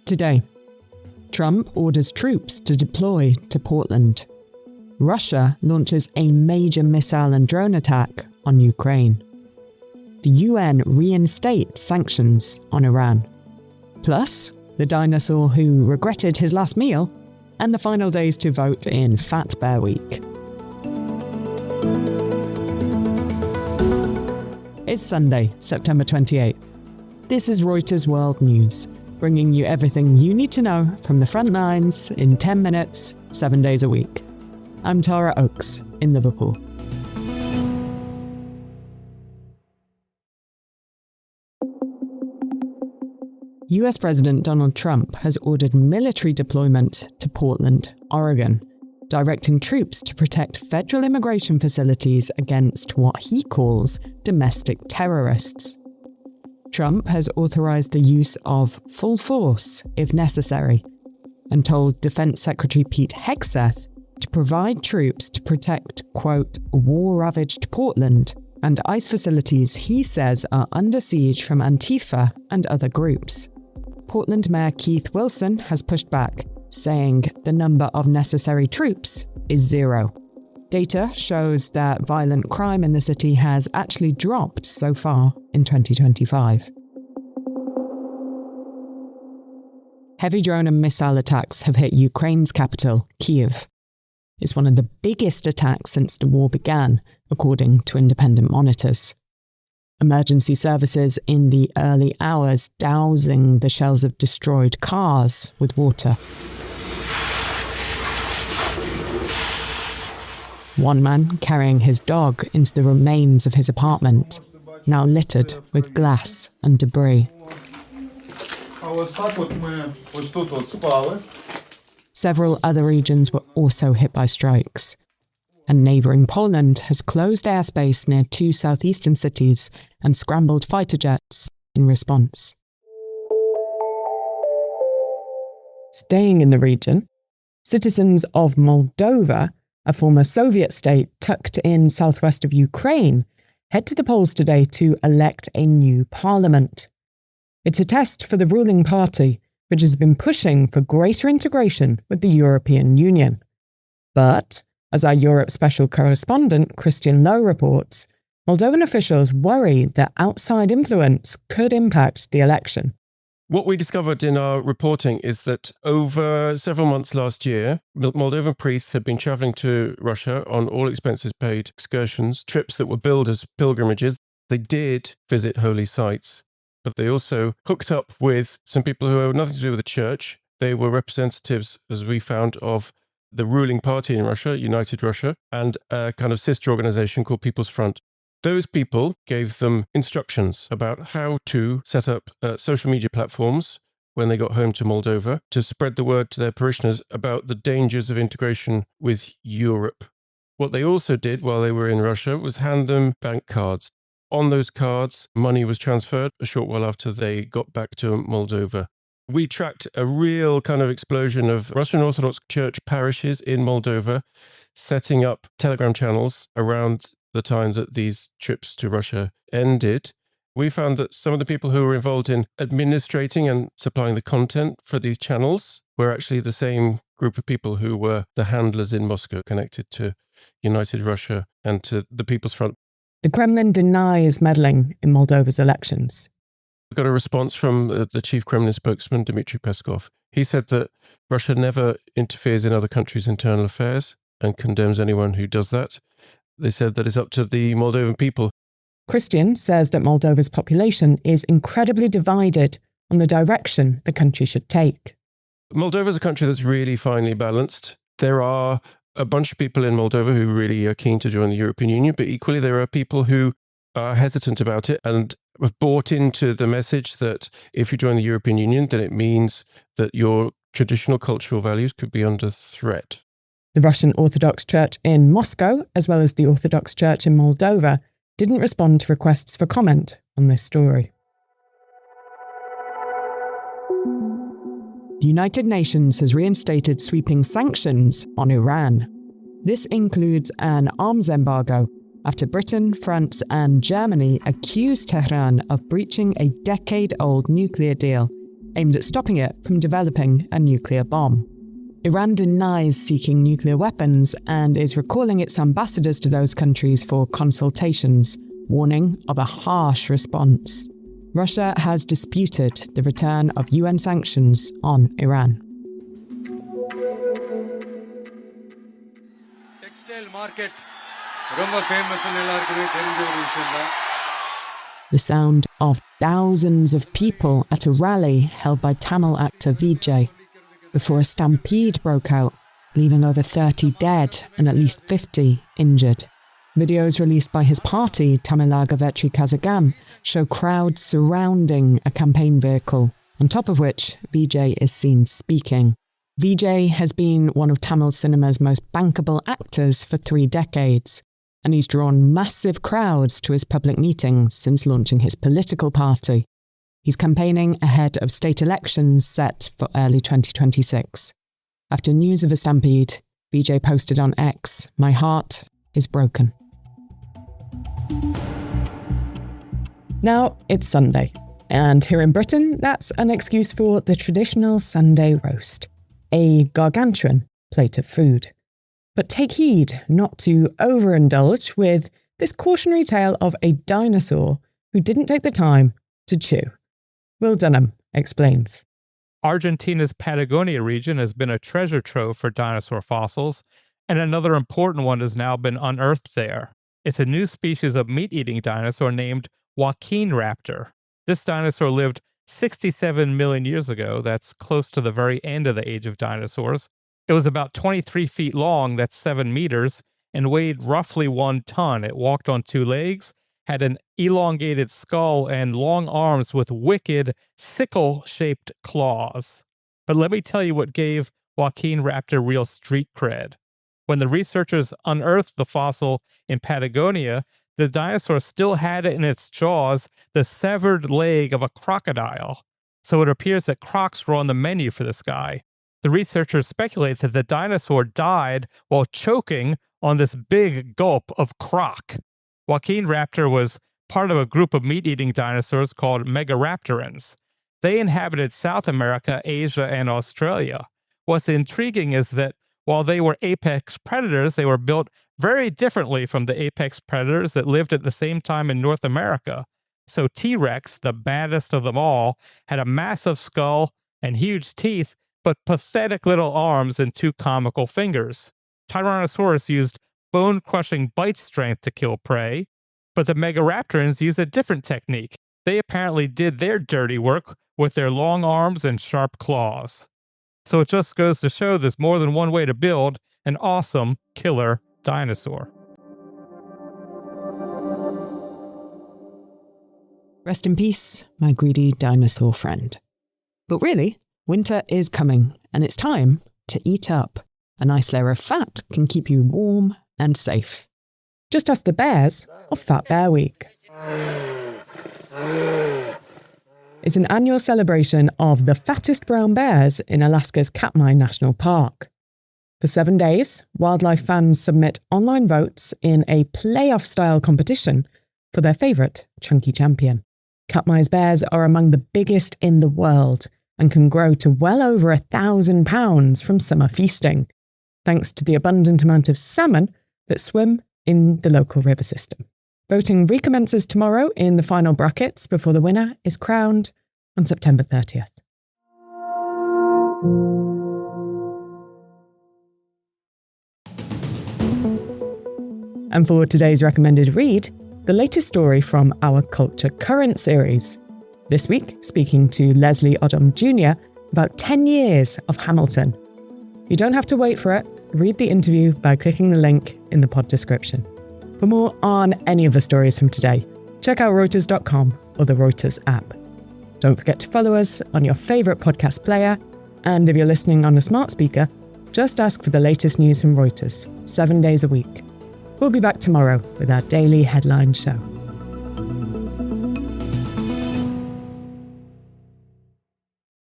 Today, Trump orders troops to deploy to Portland. Russia launches a major missile and drone attack on Ukraine. The UN reinstates sanctions on Iran. Plus, the dinosaur who regretted his last meal, and the final days to vote in Fat Bear Week. It's Sunday, September 28th. This is Reuters World News, bringing you everything you need to know from the front lines in 10 minutes, 7 days a week. I'm Tara Oakes in Liverpool. US President Donald Trump has ordered military deployment to Portland, Oregon, directing troops to protect federal immigration facilities against what he calls domestic terrorists. Trump has authorized the use of full force if necessary, and told Defense Secretary Pete Hegseth to provide troops to protect, quote, war-ravaged Portland and ICE facilities he says are under siege from Antifa and other groups. Portland Mayor Keith Wilson has pushed back, saying the number of necessary troops is 0. Data shows that violent crime in the city has actually dropped so far in 2025. Heavy drone and missile attacks have hit Ukraine's capital, Kyiv. It's one of the biggest attacks since the war began, according to independent monitors. Emergency services in the early hours dousing the shells of destroyed cars with water. One man carrying his dog into the remains of his apartment, now littered with glass and debris. Several other regions were also hit by strikes, and neighbouring Poland has closed airspace near 2 southeastern cities and scrambled fighter jets in response. Staying in the region, citizens of Moldova, a former Soviet state tucked in southwest of Ukraine, head to the polls today to elect a new parliament. It's a test for the ruling party, which has been pushing for greater integration with the European Union. But, as our Europe special correspondent Christian Lowe reports, Moldovan officials worry that outside influence could impact the election. What we discovered in our reporting is that over several months last year, Moldovan priests had been travelling to Russia on all expenses paid excursions, trips that were billed as pilgrimages. They did visit holy sites, but they also hooked up with some people who had nothing to do with the church. They were representatives, as we found, of the ruling party in Russia, United Russia, and a kind of sister organization called People's Front. Those people gave them instructions about how to set up social media platforms when they got home to Moldova to spread the word to their parishioners about the dangers of integration with Europe. What they also did while they were in Russia was hand them bank cards. On those cards, money was transferred a short while after they got back to Moldova. We tracked a real kind of explosion of Russian Orthodox Church parishes in Moldova setting up Telegram channels around the time that these trips to Russia ended. We found that some of the people who were involved in administrating and supplying the content for these channels were actually the same group of people who were the handlers in Moscow connected to United Russia and to the People's Front. The Kremlin denies meddling in Moldova's elections. We got a response from the chief Kremlin spokesman, Dmitry Peskov. He said that Russia never interferes in other countries' internal affairs and condemns anyone who does that. They said that it's up to the Moldovan people. Christian says that Moldova's population is incredibly divided on the direction the country should take. Moldova is a country that's really finely balanced. There are a bunch of people in Moldova who really are keen to join the European Union, but equally there are people who are hesitant about it and have bought into the message that if you join the European Union, then it means that your traditional cultural values could be under threat. The Russian Orthodox Church in Moscow, as well as the Orthodox Church in Moldova, didn't respond to requests for comment on this story. The United Nations has reinstated sweeping sanctions on Iran. This includes an arms embargo after Britain, France and Germany accused Tehran of breaching a decade-old nuclear deal aimed at stopping it from developing a nuclear bomb. Iran denies seeking nuclear weapons and is recalling its ambassadors to those countries for consultations, warning of a harsh response. Russia has disputed the return of UN sanctions on Iran. Textile market ரொம்ப famous ன்னு எல்லாருக்குமே தெரிஞ்ச ஒரு விஷயம் தான். The sound of thousands of people at a rally held by Tamil actor Vijay before a stampede broke out, leaving over 30 dead and at least 50 injured. Videos released by his party, Tamilaga Vetri Kazhagam, show crowds surrounding a campaign vehicle, on top of which Vijay is seen speaking. Vijay has been one of Tamil cinema's most bankable actors for 3 decades, and he's drawn massive crowds to his public meetings since launching his political party. He's campaigning ahead of state elections set for early 2026. After news of a stampede, Vijay posted on X, "My heart is broken." Now, it's Sunday, and here in Britain, that's an excuse for the traditional Sunday roast, a gargantuan plate of food. But take heed not to overindulge with this cautionary tale of a dinosaur who didn't take the time to chew. Will Dunham explains. Argentina's Patagonia region has been a treasure trove for dinosaur fossils, and another important one has now been unearthed there. It's a new species of meat-eating dinosaur named Joaquin raptor. This dinosaur lived 67 million years ago. That's close to the very end of the age of dinosaurs. It was about 23 feet long, that's 7 meters, and weighed roughly 1 ton. It walked on 2 legs, had an elongated skull, and long arms with wicked, sickle-shaped claws. But let me tell you what gave Joaquin raptor real street cred. When the researchers unearthed the fossil in Patagonia, the dinosaur still had in its jaws the severed leg of a crocodile. So it appears that crocs were on the menu for this guy. The researchers speculate that the dinosaur died while choking on this big gulp of croc. Joaquin raptor was part of a group of meat-eating dinosaurs called Megaraptorans. They inhabited South America, Asia, and Australia. What's intriguing is that while they were apex predators, they were built very differently from the apex predators that lived at the same time in North America. So T-Rex, the baddest of them all, had a massive skull and huge teeth, but pathetic little arms and 2 comical fingers. Tyrannosaurus used bone-crushing bite strength to kill prey, but the Megaraptorans used a different technique. They apparently did their dirty work with their long arms and sharp claws. So it just goes to show there's more than one way to build an awesome killer dinosaur. Rest in peace, my greedy dinosaur friend. But really, winter is coming, and it's time to eat up. A nice layer of fat can keep you warm and safe. Just ask the bears of Fat Bear Week. It's an annual celebration of the fattest brown bears in Alaska's Katmai National Park. For 7 days, wildlife fans submit online votes in a playoff-style competition for their favourite chunky champion. Katmai's bears are among the biggest in the world and can grow to well over 1,000 pounds from summer feasting, thanks to the abundant amount of salmon that swim in the local river system. Voting recommences tomorrow in the final brackets before the winner is crowned on September 30th. And for today's recommended read, the latest story from our Culture Current series. This week, speaking to Leslie Odom Jr. about 10 years of Hamilton. You don't have to wait for it. Read the interview by clicking the link in the pod description. For more on any of the stories from today, check out Reuters.com or the Reuters app. Don't forget to follow us on your favourite podcast player, and if you're listening on a smart speaker, just ask for the latest news from Reuters, 7 days a week. We'll be back tomorrow with our daily headline show.